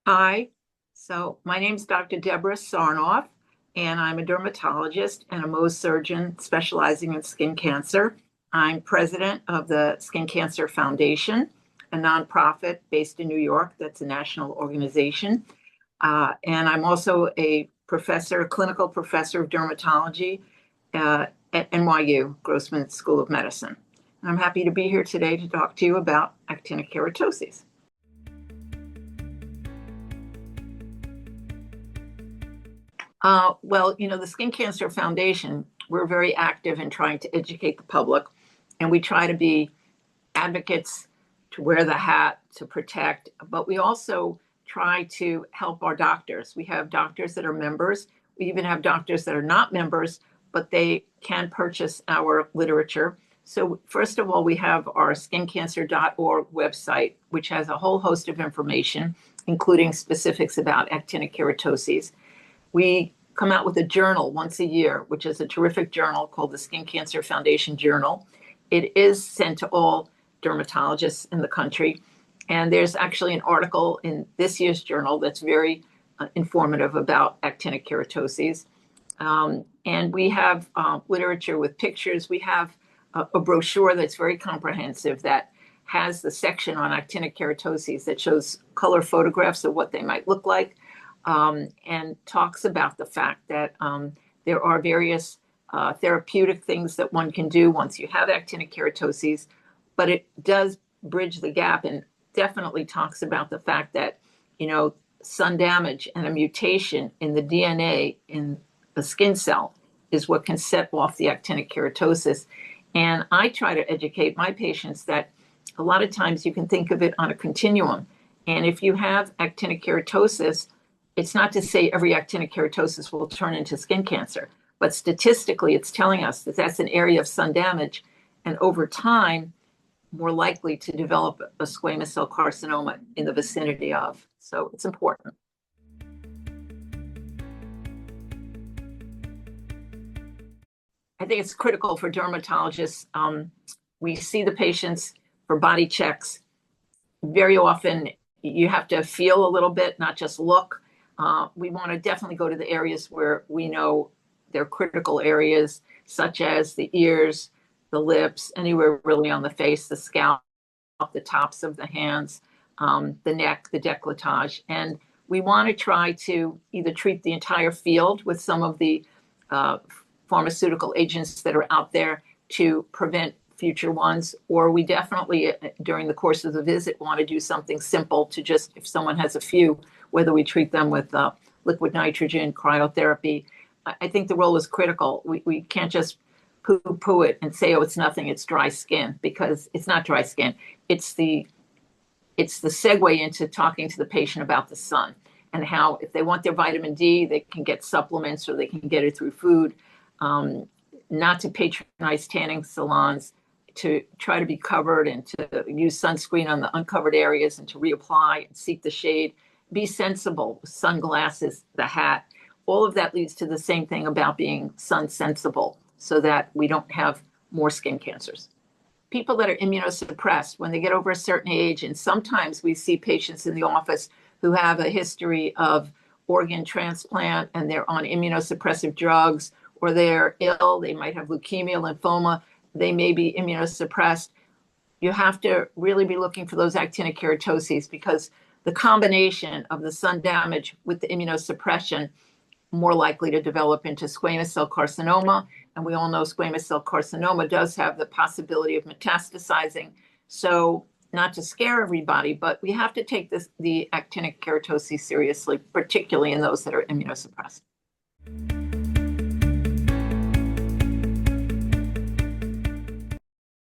Hi, so my name's Dr. Deborah Sarnoff, and I'm a dermatologist and a Mohs surgeon specializing in skin cancer. I'm president of the Skin Cancer Foundation, a nonprofit based in New York that's a national organization. And I'm also a professor, clinical professor of dermatology at NYU, Grossman School of Medicine. And I'm happy to be here today to talk to you about actinic keratosis. The Skin Cancer Foundation, we're very active in trying to educate the public, and we try to be advocates to wear the hat to protect, but we also try to help our doctors. We have doctors that are members. We even have doctors that are not members, but they can purchase our literature. So first of all, we have our skincancer.org website, which has a whole host of information, including specifics about actinic keratoses. We come out with a journal once a year, which is a terrific journal called the Skin Cancer Foundation Journal. It is sent to all dermatologists in the country. And there's actually an article in this year's journal that's very informative about actinic keratoses. And we have literature with pictures. We have a brochure that's very comprehensive that has the section on actinic keratoses that shows color photographs of what they might look like. And talks about the fact that there are various therapeutic things that one can do once you have actinic keratoses, but it does bridge the gap and definitely talks about the fact that, sun damage and a mutation in the DNA in the skin cell is what can set off the actinic keratosis. And I try to educate my patients that a lot of times you can think of it on a continuum. And if you have actinic keratosis, it's not to say every actinic keratosis will turn into skin cancer, but statistically, it's telling us that that's an area of sun damage, and over time, more likely to develop a squamous cell carcinoma in the vicinity of. So it's important. I think it's critical for dermatologists. We see the patients for body checks. Very often, you have to feel a little bit, not just look. We want to definitely go to the areas where we know they're critical areas, such as the ears, the lips, anywhere really on the face, the scalp, the tops of the hands, the neck, the décolletage. And we want to try to either treat the entire field with some of the pharmaceutical agents that are out there to prevent future ones, or we definitely, during the course of the visit, want to do something simple to just, if someone has a few, whether we treat them with liquid nitrogen, cryotherapy. I think the role is critical. We can't just poo-poo it and say, oh, it's nothing, it's dry skin, because it's not dry skin. It's the segue into talking to the patient about the sun and how if they want their vitamin D, they can get supplements or they can get it through food. Not to patronize tanning salons, to try to be covered and to use sunscreen on the uncovered areas and to reapply and seek the shade. Be sensible, sunglasses, the hat. All of that leads to the same thing about being sun sensible so that we don't have more skin cancers. People that are immunosuppressed, when they get over a certain age, and sometimes we see patients in the office who have a history of organ transplant and they're on immunosuppressive drugs, or they're ill, they might have leukemia, lymphoma, they may be immunosuppressed. You have to really be looking for those actinic keratoses because the combination of the sun damage with the immunosuppression more likely to develop into squamous cell carcinoma. And we all know squamous cell carcinoma does have the possibility of metastasizing. So not to scare everybody, but we have to take the actinic keratoses seriously, particularly in those that are immunosuppressed.